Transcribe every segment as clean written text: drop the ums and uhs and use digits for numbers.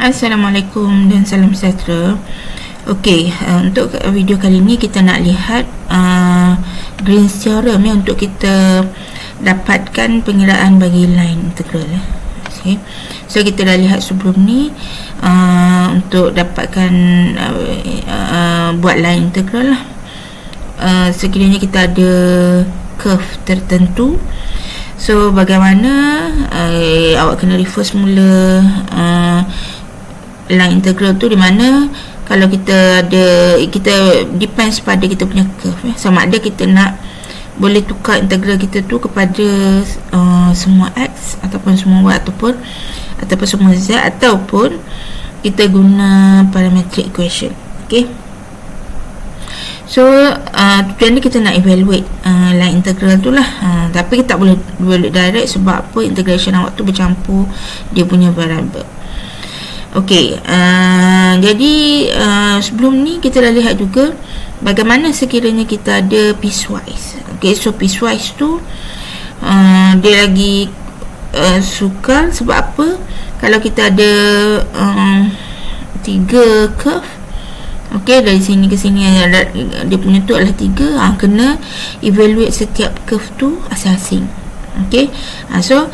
Assalamualaikum dan salam sejahtera. Okey, untuk video kali ni kita nak lihat Green's theorem untuk kita dapatkan pengiraan bagi line integral. Okay. So kita dah lihat sebelum ni untuk dapatkan buat line integral lah. Sekiranya kita ada curve tertentu, so bagaimana awak kena refer semula line integral tu, di mana kalau kita depends pada kita punya curve sama ada kita nak boleh tukar integral kita tu kepada semua x ataupun semua y ataupun semua z, ataupun kita guna parametric equation. Okay, so tujuan ni kita nak evaluate line integral tu lah, tapi kita tak boleh evaluate direct sebab apa, integration awak tu bercampur dia punya variable. Okey, jadi sebelum ni kita dah lihat juga bagaimana sekiranya kita ada piecewise. Okey, so piecewise tu dia lagi sukar sebab apa? Kalau kita ada 3 curve, okey, dari sini ke sini dia punya tu adalah 3, kena evaluate setiap curve tu asing-asing. Okey, so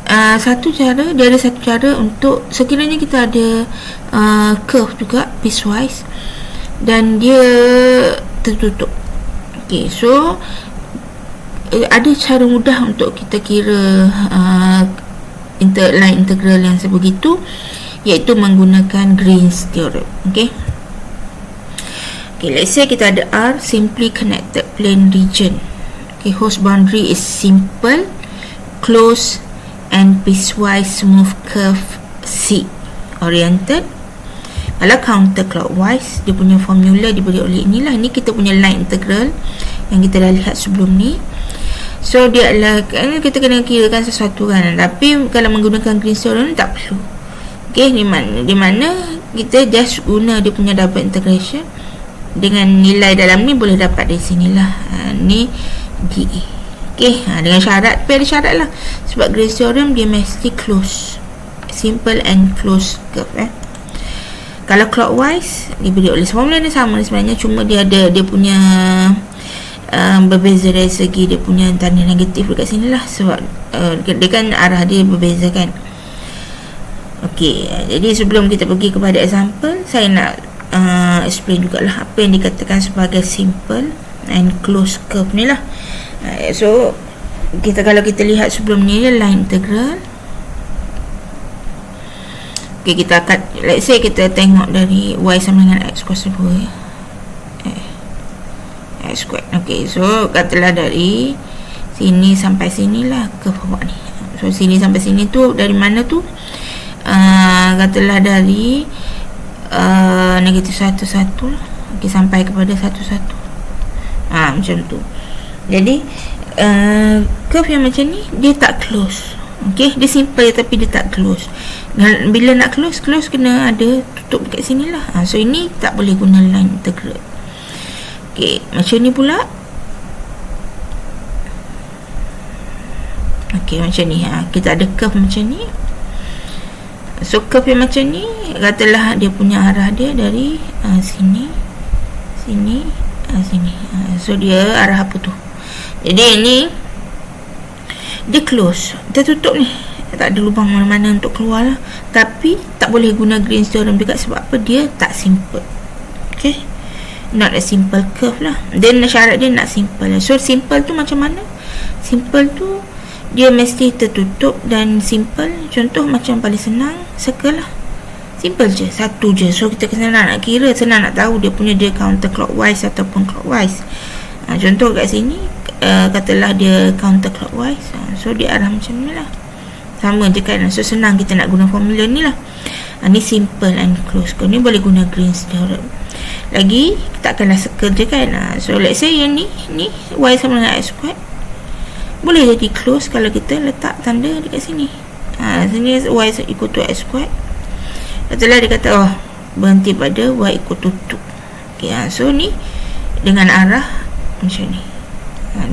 dia ada satu cara untuk sekiranya kita ada curve juga piecewise dan dia tertutup. Okey, so ada cara mudah untuk kita kira line integral yang sebegitu, iaitu menggunakan Green's theorem. Okey, let's say kita ada R simply connected plane region. Okay, whose boundary is simple, closed and piecewise smooth curve C oriented. Kalau counterclockwise, dia punya formula diberi oleh inilah. Ini kita punya line integral yang kita dah lihat sebelum ni. So dia adalah, kita kena kirakan sesuatu kan, tapi kalau menggunakan Green's theorem tak perlu. Okay, di mana kita just guna dia punya double integration dengan nilai dalam ni boleh dapat dari sinilah. Ni DE. Okay, dengan syarat, tapi ada syarat lah, sebab Green's theorem dia mesti close, simple and close curve. Kalau clockwise diberi oleh formula ni sama sebenarnya, cuma dia ada dia punya berbeza dari segi dia punya tanda negatif dekat sini lah, sebab dia kan arah dia berbeza kan. Okey, jadi sebelum kita pergi kepada example, saya nak explain jugalah apa yang dikatakan sebagai simple and close curve ni lah. So kalau kita lihat sebelum ni line integral. Okay, kita akan, let's say kita tengok dari y sama dengan x kuasa 2 x squared. Okay, so katalah dari sini sampai sini lah curve awak ni. So sini sampai sini tu dari mana tu? Katalah dari negatif 1 lah. Okay, sampai kepada 1 macam tu. Jadi curve yang macam ni dia tak close. Okey, dia simple tapi dia tak close. Bila nak close kena ada tutup dekat sini lah. So ini tak boleh guna line integral. Okey, macam ni pula. Okey, macam ni. Kita ada curve macam ni. So curve yang macam ni, katalah dia punya arah dia dari sini, sini. So dia arah apa tu? Jadi ini dia close, dia tutup ni, tak ada lubang mana-mana untuk keluar lah. Tapi tak boleh guna Green's theorem juga sebab apa? Dia tak simple. Okay, not a simple curve lah. Then syarat dia nak simple. So simple tu macam mana? Simple tu dia mesti tertutup dan simple. Contoh macam paling senang, circle lah. Simple je, satu je. So kita senang nak kira, senang nak tahu dia punya dia counterclockwise ataupun clockwise. Contoh kat sini, katalah dia counterclockwise, so dia arah macam ni lah, sama je kan. So senang kita nak guna formula ni lah. Ni simple and close curve, ni boleh guna Green's theorem. Lagi takkanlah circle je kan. So let's say yang ni y sama dengan x squared, boleh jadi close kalau kita letak tanda dekat sini. Sini y equal to x squared. Katalah dia kata berhenti pada y equal to 2. Okay, so ni dengan arah macam ni.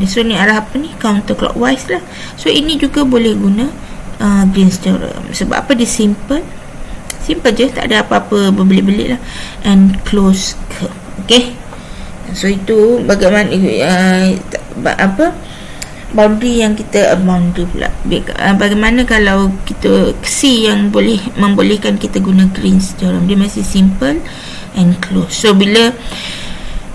So ni arah apa ni? Counterclockwise lah. So ini juga boleh guna Green's theorem. Sebab apa? Dia simple Simple je, tak ada apa-apa berbelit-belit lah. And close curve. Okay, so itu bagaimana boundary yang kita boundary pula. Bagaimana kalau kita C yang boleh membolehkan kita guna Green's theorem. Dia masih simple and close. So bila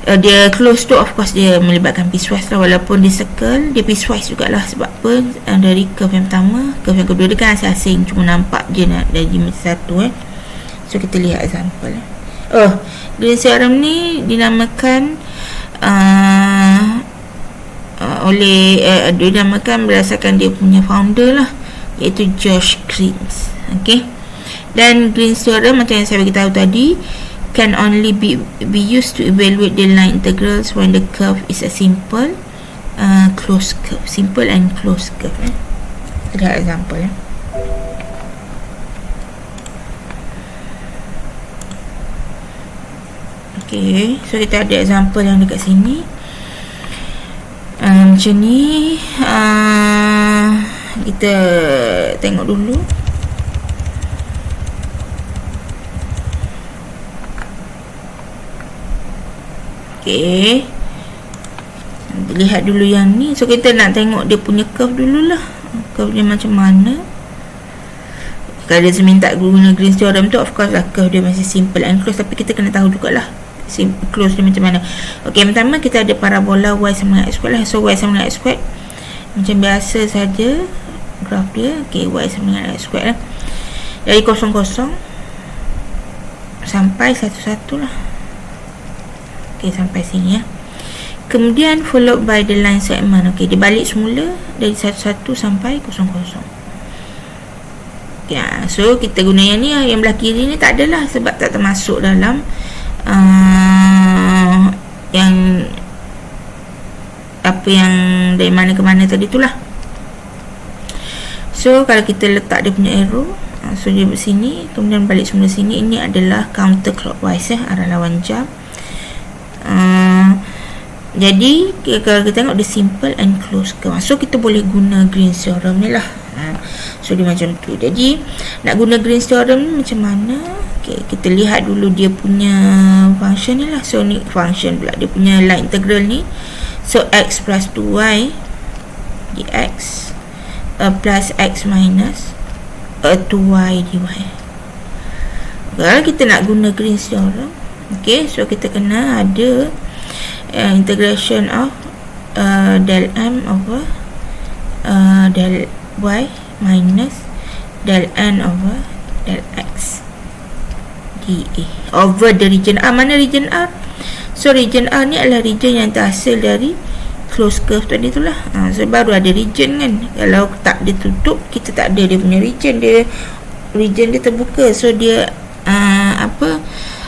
dia close tu, of course dia melibatkan piecewise lah, walaupun dia circle, dia piecewise jugalah. Sebab apa? Dari curve yang pertama, curve yang kedua dia kan asing-asing, cuma nampak je dari satu. So kita lihat example. Green's theorem ni dinamakan dinamakan berdasarkan dia punya founder lah, iaitu George Green's. Okay, dan Green's theorem macam yang saya beritahu tadi can only be used to evaluate the line integrals when the curve is a simple closed curve. Simple and closed curve. Lihat example. Okay, so kita ada example yang dekat sini. Macam ni, kita tengok dulu. Okay, lihat dulu yang ni. So kita nak tengok dia punya curve dululah, curve dia macam mana. Kalau dia minta guna Green's theorem tu, of course lah curve dia masih simple and close, tapi kita kena tahu jugalah close dia macam mana. Okay, pertama kita ada parabola y sama dengan x squared lah. So y sama dengan x squared macam biasa saja graf dia. Okay, y sama dengan x squared lah, dari 0,0 sampai 1,1 lah. Okay, sampai sini ya. Kemudian followed by the line segment. Okay, dia balik semula dari 1,1 sampai 0,0. Ya, so kita guna yang ni. Yang belah kiri ni tak adalah, sebab tak termasuk dalam yang apa yang dari mana ke mana tadi tu lah. So kalau kita letak dia punya arrow, so dia bersini, kemudian balik semula sini, ini adalah counter clockwise arah lawan jam. Jadi kalau kita tengok dia simple and close curve, so kita boleh guna Green's theorem ni lah. So dia macam tu. Jadi nak guna Green's theorem ni macam mana? Okay, kita lihat dulu dia punya function ni lah. So ni function pula, dia punya line integral ni. So x plus 2y dx plus x minus 2y dy. Kalau kita nak guna Green's theorem, okay, so kita kena ada integration of del m over del y minus del n over del x dA over the region R. Mana region R? So region R ni adalah region yang terhasil dari closed curve tadi tu lah. So baru ada region kan. Kalau tak dia tutup, kita tak ada dia punya region. Region dia terbuka, so dia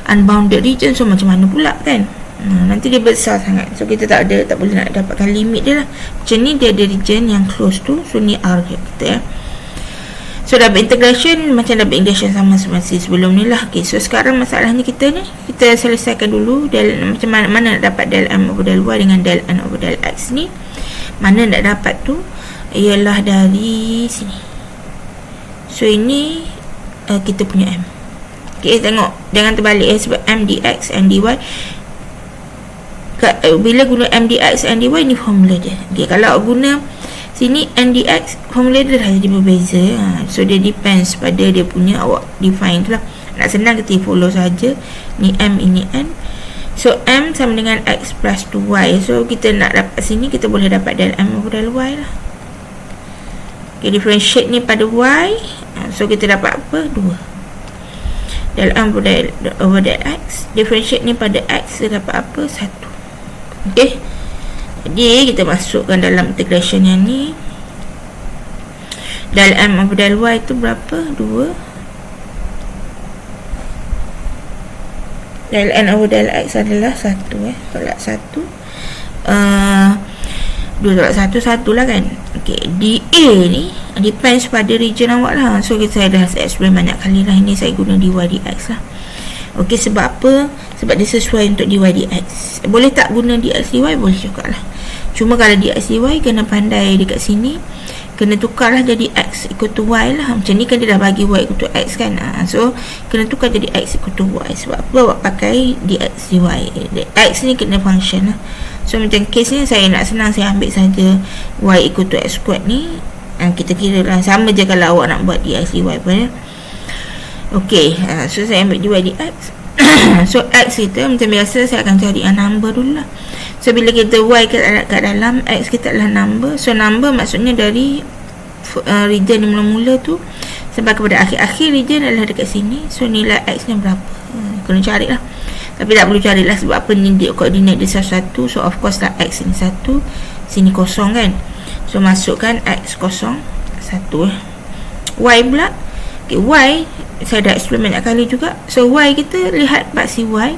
unbounded region. So macam mana pula kan? Nanti dia besar sangat, so kita tak boleh nak dapatkan limit dia lah. Macam ni dia ada region yang close tu. So ni R kita ya. So double integration macam double integration sama seperti sebelum ni lah. Okay, so sekarang masalahnya kita selesaikan dulu macam mana nak dapat del m over del y dengan del n over del x ni. Mana nak dapat tu ialah dari sini. So ini kita punya m. Okay, tengok, jangan terbalik sebab m dx and dy. Bila guna m dx and dy ni formula dia. Okay, kalau guna sini n dx, formula dia dah jadi berbeza. So dia depends pada dia punya awak define tu lah. Nak senang kita follow saja. Ni m, ini n. So m sama dengan x plus 2y. So kita nak dapat sini, kita boleh dapat del m over del y lah. Okay, differentiate ni pada y. So kita dapat apa? 2 del m over del x. Differentiate ni pada x, kita dapat apa? 1. Okay, jadi kita masukkan dalam integration yang ni. Del m over del y tu berapa? 2 del n over del x adalah 1 tolak 1 2 tolak 1 1 lah kan. Okay, dA ni depends pada region awak lah. So saya dah explain banyak kali lah. Ini saya guna dy dx lah. Okay, sebab apa? Sebab dia sesuai untuk dy dx. Boleh tak guna dx dy? Boleh juga lah. Cuma kalau dx dy kena pandai dekat sini, kena tukarlah jadi x equal to y lah. Macam ni kan dia dah bagi y equal to x kan. So kena tukar jadi x equal to y. Sebab apa? Awak pakai dx dy. X ni kena function lah. So macam case ni saya nak senang, saya ambil saja y equal to x squared ni. Kita kira lah sama je kalau awak nak buat dx dy pun ya. Okay, so saya ambil dy dx. So x kita macam biasa saya akan cari number dulu lah. So bila kita y kat dalam, x kita adalah number. So number maksudnya dari region yang mula-mula tu sampai kepada akhir-akhir region adalah dekat sini. So nilai x ni berapa? Kena cari lah. Tapi tak perlu carilah sebab apa, ni dia koordinat dia satu. So of course lah x ni 1, sini kosong kan. So masukkan x kosong 1. Y pula, okay, y saya dah explain banyak kali juga. So y kita lihat paksi y,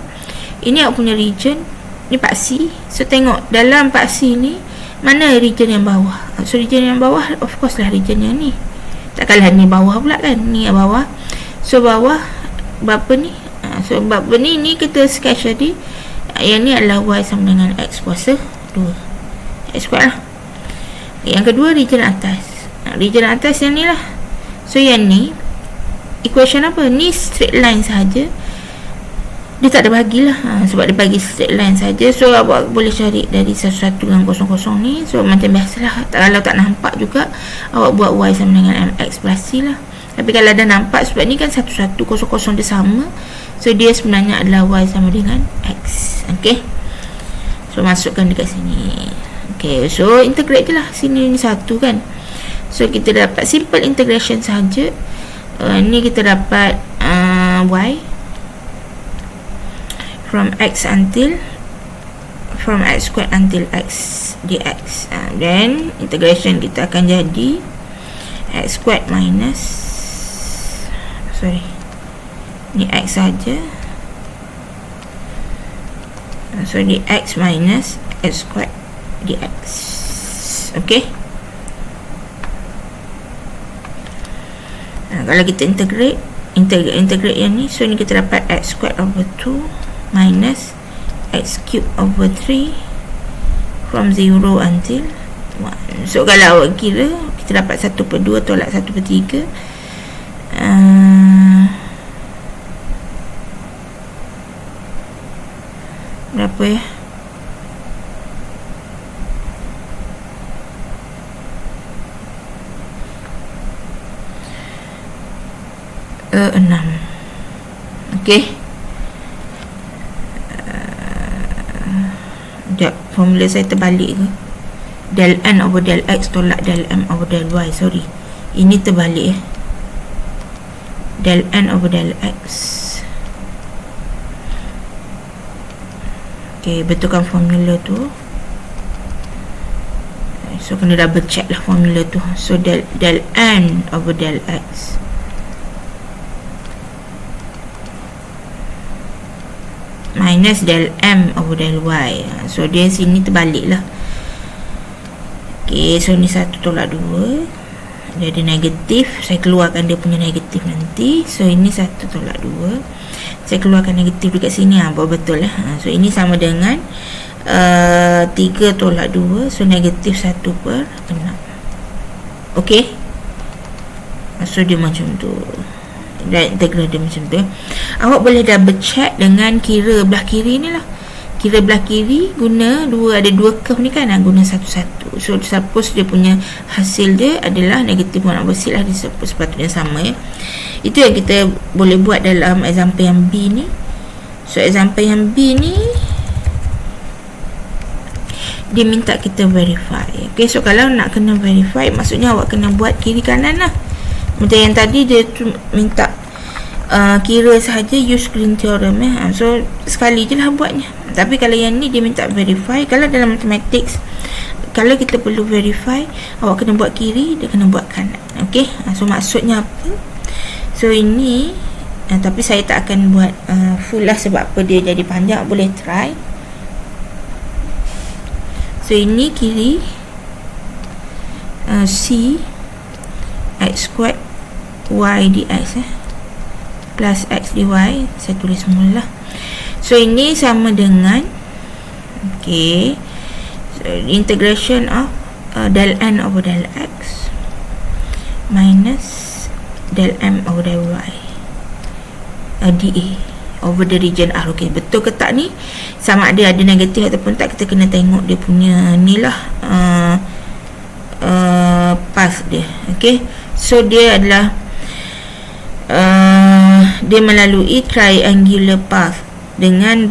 ini awak punya region, ni paksi. So tengok dalam paksi ni mana region yang bawah. So region yang bawah of course lah region yang ni. Takkanlah ni bawah pula kan, ni yang bawah. So bawah berapa ni? So berapa ni kita sketch tadi. Yang ni adalah y sama dengan x kuasa 2 x square lah. Yang kedua region atas. Region atas yang ni lah. So yang ni equation apa? Ni straight line saja. Dia tak ada bagilah. Sebab dia bagi straight line saja. So awak boleh cari dari 11 dengan 00 ni. So macam biasalah. Kalau tak nampak juga, awak buat y sama dengan mx plus c lah. Tapi kalau dah nampak, sebab ni kan 1100 dia sama. So dia sebenarnya adalah y sama dengan x. Okay, so masukkan dekat sini. Okay, so integrate je lah. Sini ni 1 kan. So kita dapat simple integration saja. Ni kita dapat y from x squared until x dx. Then integration kita akan jadi x squared minus, ni x saja. So dx minus x squared dx. Okay, kalau kita integrate yang ni, so ni kita dapat x squared over 2 minus x cube over 3 from 0 until 1. So kalau awak kira, kita dapat 1/2 tolak 1/3. Berapa ya? Enam. Okay. Formula saya terbalik ke? Del n over del x tolak del m over del y. Sorry, ini terbalik del n over del x. Okay, betulkan formula tu. So kena double check lah formula tu. So del n over del x minus del m over del y. So dia sini terbalik lah. Okay, so ni 1 tolak 2, dia ada negatif. Saya keluarkan dia punya negatif nanti. So ini 1 tolak 2, saya keluarkan negatif dekat sini. Baru betul lah. So ini sama dengan 3 tolak 2. So negatif 1/6. Okay, so dia macam tu. Dan integral dia macam tu. Awak boleh double check dengan kira belah kiri ni lah. Kira belah kiri guna ada dua curve ni kan, guna 1/1. So suppose dia punya hasil dia adalah negatif 1/6 lah. Dia sepatutnya sama ya. Itu yang kita boleh buat dalam example yang B ni. So example yang B ni dia minta kita verify. Okay, so kalau nak kena verify, maksudnya awak kena buat kiri kanan lah. Macam yang tadi dia minta kira sahaja, use Green theorem ya. So sekali je lah buatnya. Tapi kalau yang ni dia minta verify. Kalau dalam mathematics, kalau kita perlu verify, awak kena buat kiri, dia kena buat kanan. Okay, so maksudnya apa? So ini tapi saya tak akan buat full lah. Sebab apa, dia jadi panjang. Boleh try. So ini kiri C x squared y dx plus x dy. Saya tulis semula lah. So ini sama dengan okay, so integration of del n over del x minus del M over del Y, dA over the region R. Okey, betul ke tak ni? Sama ada negatif ataupun tak, kita kena tengok dia punya ni lah, path dia. Okey, so dia adalah dia melalui triangular path dengan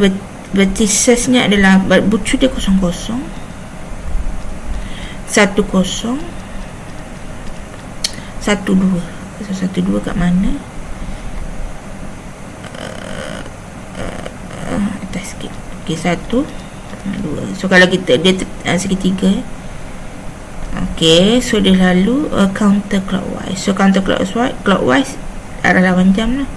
verticesnya adalah bucu dia 0 0 1 0 1 2. So 1 2 kat mana? Atas sikit. Okey, 1 2. So kalau kita dia segitiga. Okey, so dia lalu counterclockwise. So counterclockwise arah lawan jam lah.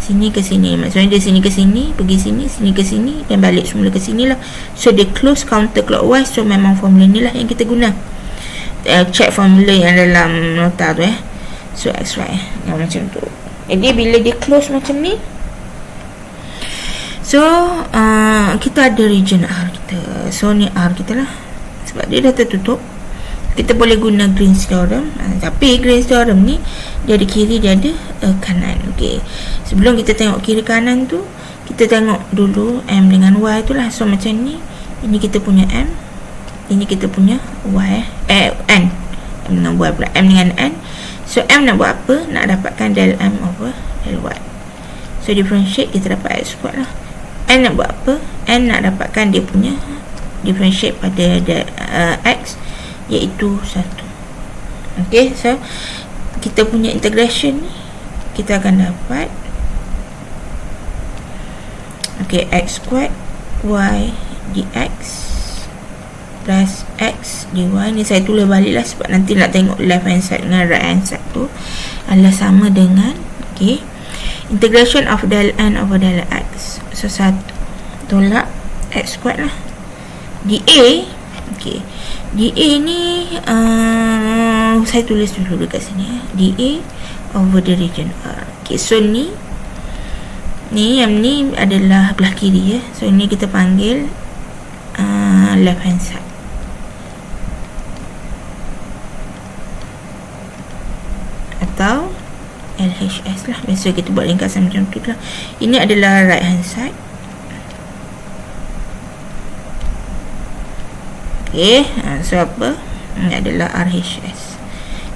Sini ke sini. Maksudnya dia sini ke sini, pergi sini, sini ke sini dan balik semula ke sini lah. So dia close counterclockwise. So memang formula ni lah yang kita guna. Check formula yang dalam nota tu So XY macam tu. Jadi bila dia close macam ni, so kita ada region R kita. So ni R kita lah. Sebab dia dah tertutup, kita boleh guna Green's theorem. Tapi Green's theorem ni dia ada kiri, dia ada kanan. Okey, sebelum kita tengok kiri kanan tu, kita tengok dulu M dengan Y tu lah. So macam ni, ini kita punya M, ini kita punya Y, N. M dengan Y pula, M dengan N. So M nak buat apa? Nak dapatkan del M over del Y. So differentiate, kita dapat X square lah. N nak buat apa? N nak dapatkan dia punya differentiate pada X, iaitu 1. Okey, so kita punya integration ni kita akan dapat X squared Y dx plus X dy. Ni saya tulis balik lah sebab nanti nak tengok left hand side dengan right hand side tu adalah sama dengan integration of del N over del X. So 1 tolak X squared lah dA. dA ni saya tulis dulu dekat sini dA over the region R. So ni yang ni adalah belah kiri So ni kita panggil left hand side. Atau LHS lah, biasa kita buat ringkasan macam tu lah. Ini adalah right hand side. So apa? Ini adalah RHS.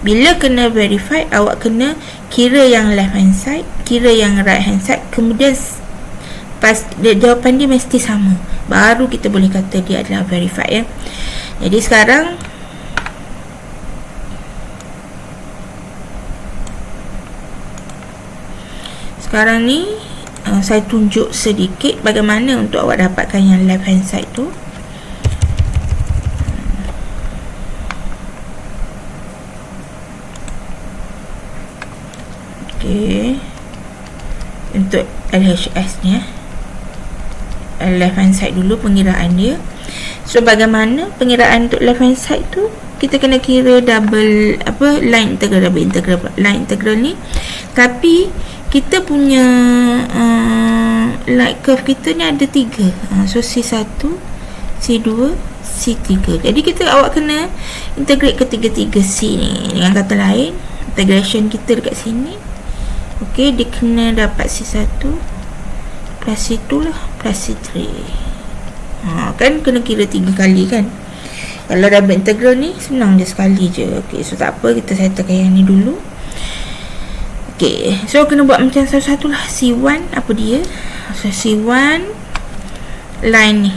Bila kena verify, awak kena kira yang left hand side, kira yang right hand side, kemudian jawapan dia mesti sama, baru kita boleh kata dia adalah verified Jadi sekarang ni saya tunjuk sedikit bagaimana untuk awak dapatkan yang left hand side tu. Untuk LHS ni left hand side dulu pengiraan dia. So bagaimana pengiraan untuk left hand side tu? Kita kena kira double line integral ni. Tapi kita punya light curve kita ni ada 3. So C1, C2, C3. Jadi awak kena integrate ketiga-tiga C ni. Dengan kata lain, integration kita dekat sini. Dia kena dapat C1 plus C2 lah plus C3. Kan kena kira 3 kali kan. Kalau double integral ni senang je sekali je. So tak apa, kita settlekan yang ni dulu. So kena buat macam satu-satu lah. C1 apa dia? So C1 line ni.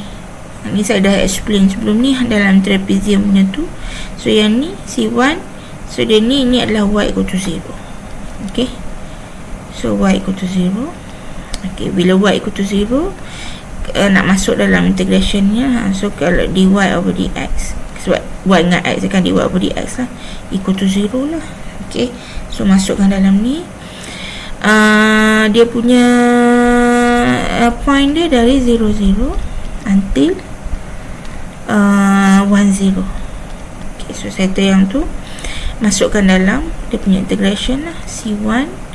Ni saya dah explain sebelum ni dalam trapezium punya tu. So yang ni C1. So dia ni adalah Y equal to 0. So Y equal to 0. Bila Y equal to 0, nak masuk dalam integrationnya. So kalau dy over dx, sebab Y dengan X kan, dy over dx lah, equal to 0 lah. So masukkan dalam ni. Dia punya point dia dari 0 0 until 1 0. So settle yang tu, masukkan dalam dia punya integration lah. C1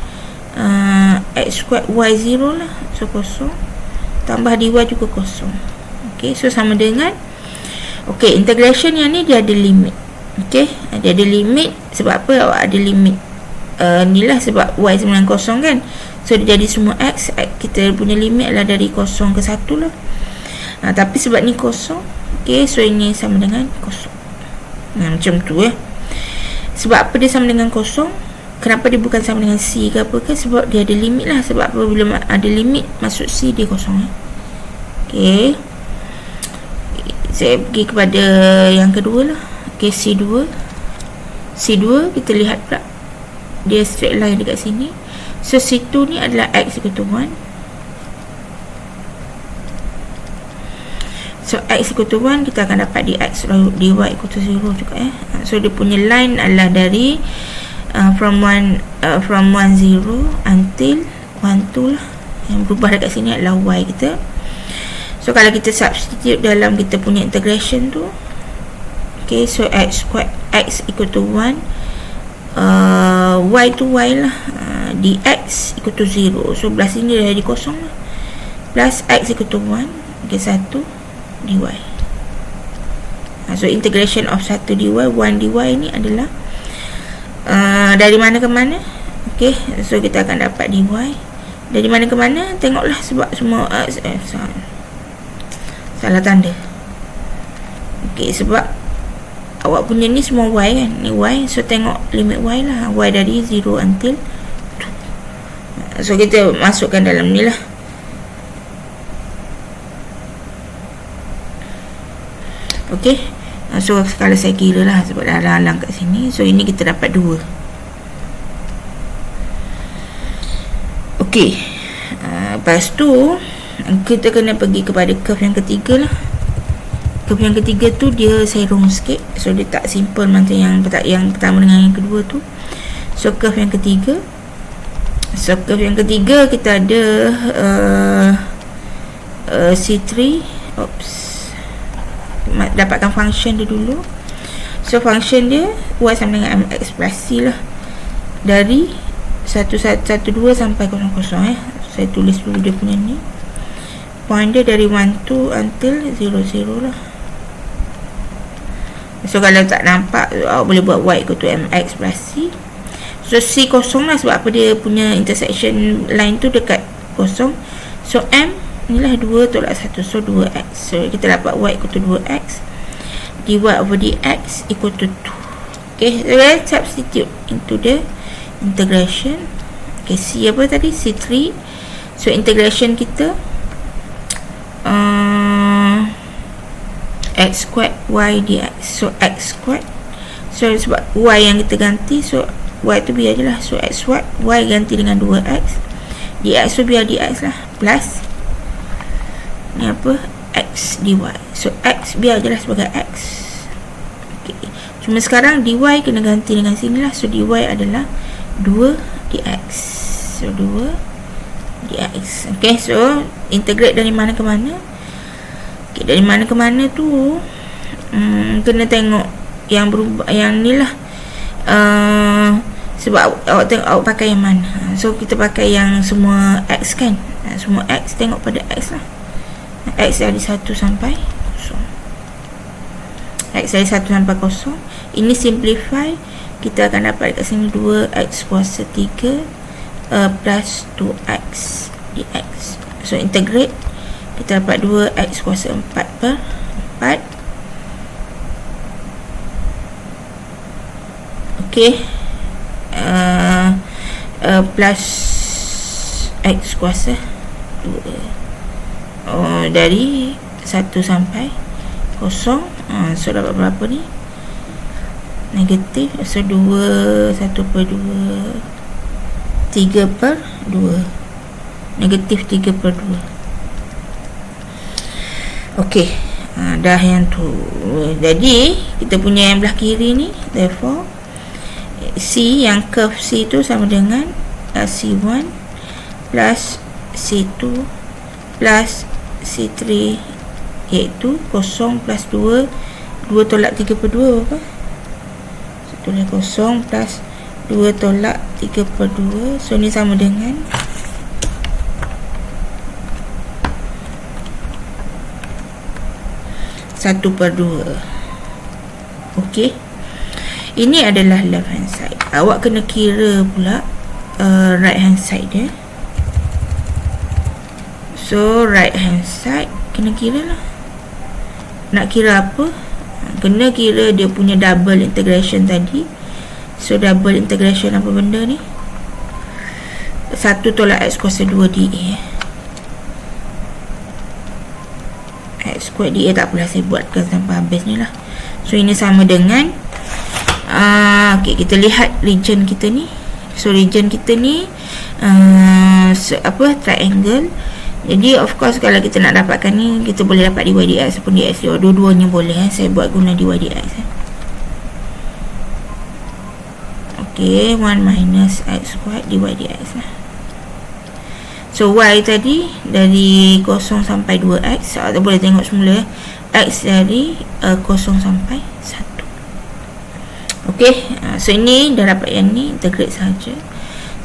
X squared Y0 lah. So kosong, tambah dy juga kosong. So sama dengan integration yang ni dia ada limit. Dia ada limit. Sebab apa? Awak ada limit ni lah sebab y sama dengan kosong kan, so dia jadi semua x. Kita punya limit adalah dari 0 ke 1 lah. Tapi sebab ni kosong, okay, so ini sama dengan kosong. Macam tu Sebab apa dia sama dengan kosong? Kenapa dia bukan sama dengan C ke apa ke? Sebab dia ada limit lah. Sebab apabila ada limit masuk C, dia kosong. Okay, saya pergi kepada yang kedua lah. Okay, C2 kita lihat pula dia straight line dekat sini. So C2 ni adalah x equal to 1. So x equal to 1, kita akan dapat dx dy equal to 0 juga So dia punya line adalah dari from 1 0 until 1 2 lah. Yang berubah dekat sini adalah y kita. So kalau kita substitute dalam kita punya integration tu, okay, so x equal to 1, y to y lah, dx equal to 0. So belah sini dah jadi kosong lah. Plus x equal to 1, okay, 1 dy. So integration of 1 dy, 1 dy ni adalah dari mana ke mana. Okay, so kita akan dapat dy dari mana ke mana. Tengoklah sebab semua salah tanda. Okay, sebab awak punya ni semua y kan, ni y, so tengok limit y lah, y dari 0 until 2. So kita masukkan dalam ni lah. Okay, so kalau saya kira lah, sebab dah halang kat sini, so ini kita dapat 2. Okay, lepas tu kita kena pergi kepada curve yang ketiga lah. Curve yang ketiga tu dia serong sikit, so dia tak simple macam yang pertama dengan yang kedua tu. So curve yang ketiga, kita ada C3. Dapatkan function dia dulu. So function dia y sama dengan mx plus c lah, dari 112 sampai 00. Saya tulis dulu dia punya ni, point dia dari 1 2 until 00 lah. So kalau tak nampak, awak boleh buat y equal to mx plus c. So c kosong lah, sebab apa, dia punya intersection line tu dekat kosong. So m inilah 2 tolak 1, so 2x. So kita dapat y equal to 2x, dy over dx equal to 2. Okay, so let's substitute into the integration. Okay, c apa tadi? C3. So integration kita x squared y dx. So x squared, so sebab y yang kita ganti, so y tu biar je lah. So x squared, y ganti dengan 2x, dx tu biar dx lah, plus ni apa, x dy. So x biar je lah sebagai x. Okay, cuma sekarang dy kena ganti dengan sini lah. So dy adalah 2 dx. So 2 dx. Okay, so integrate dari mana ke mana. Okay, dari mana ke mana tu kena tengok yang berubah, yang ni lah. Sebab awak tengok awak pakai yang mana. So kita pakai yang semua x kan, semua x, tengok pada x lah. X dari 1 sampai 0. X dari 1 sampai 0. Ini simplify, kita akan dapat kat sini 2x kuasa 3 plus 2x dx. So integrate, kita dapat 2x kuasa 4 per 4. Okay, plus x kuasa 2 dari 1 sampai 0. So dapat berapa ni? Negatif. So 2 1 per 2 3 per 2, negatif 3 per 2. Ok, dah yang tu. Jadi kita punya yang belah kiri ni, therefore C, yang curve C tu sama dengan C1 plus C2 plus C3, iaitu 0 plus 2 tolak 3 per 2 berapa? 1 0 plus 2 tolak 3 per 2. So ni sama dengan 1 per 2. Ok, Ini adalah left hand side. Awak kena kira pula right hand side dia. So right hand side kena kira lah. Nak kira apa? Kena kira dia punya double integration tadi. So double integration apa benda ni? 1 tolak x kuasa 2 dA. X squared dA tak apalah, saya buatkan sampai habis ni lah. So ini sama dengan okay, kita lihat region kita ni. So region kita ni triangle. Jadi of course kalau kita nak dapatkan ni, kita boleh dapat dy dx ataupun dx dy. Dua-duanya boleh. Saya buat guna dy dx. Okay, 1 minus x squared dy dx lah. So y tadi dari 0 sampai 2x. Kita boleh tengok semula. X dari 0 sampai 1. Okay, so ini dah dapat yang ni, integrate saja.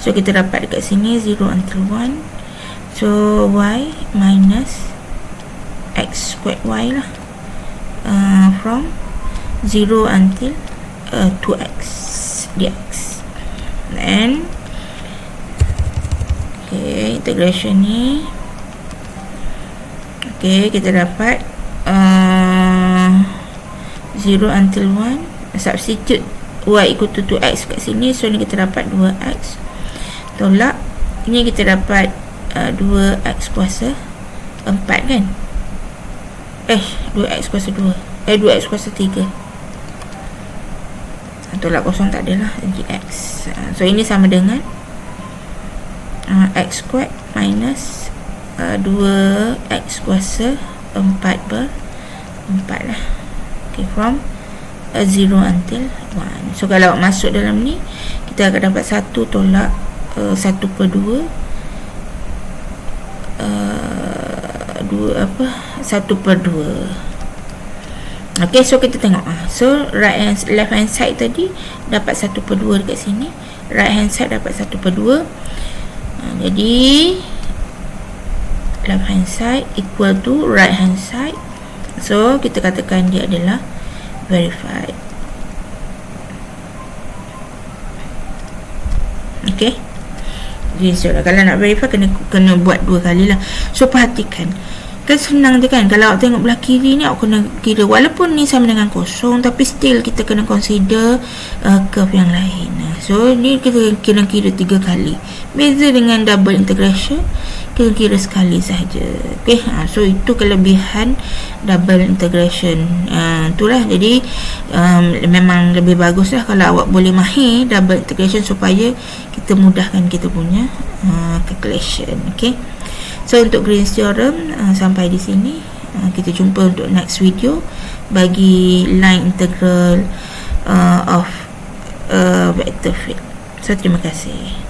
So kita dapat dekat sini 0 until 1. So y minus x squared y lah, from 0 until 2x dx. Then okay, integration ni. Okay, kita dapat 0 until 1. Substitute y equal to 2x kat sini. So ni kita dapat 2x tolak ni, kita dapat 2x kuasa 4 kan. 2x kuasa 2 2x kuasa 3 tolak kosong tak adalah, jadi x. So ini sama dengan x squared minus 2x kuasa 4 per 4 lah. Okay, from 0 until 1. So kalau masuk dalam ni, kita akan dapat 1 tolak 1 per 2 1 per 2. Okay, so kita tengok. So left hand side tadi dapat 1 per 2 dekat sini. Right hand side dapat 1 per 2. Jadi left hand side equal to right hand side. So kita katakan dia adalah verified. Okay, jadi kalau nak verify kena buat 2 kali lah. So perhatikan, kan senang je kan. Kalau awak tengok belah kiri ni, awak kena kira walaupun ni sama dengan kosong, tapi still kita kena consider curve yang lain. So ni kita kira 3 kali. Beza dengan double integration, kita kira sekali sahaja. Okay, so itu kelebihan double integration. Itulah, jadi memang lebih bagus lah kalau awak boleh mahir double integration, supaya kita mudahkan kita punya calculation. Okay, so untuk Green's theorem sampai di sini. Kita jumpa untuk next video bagi line integral of vector field. So terima kasih.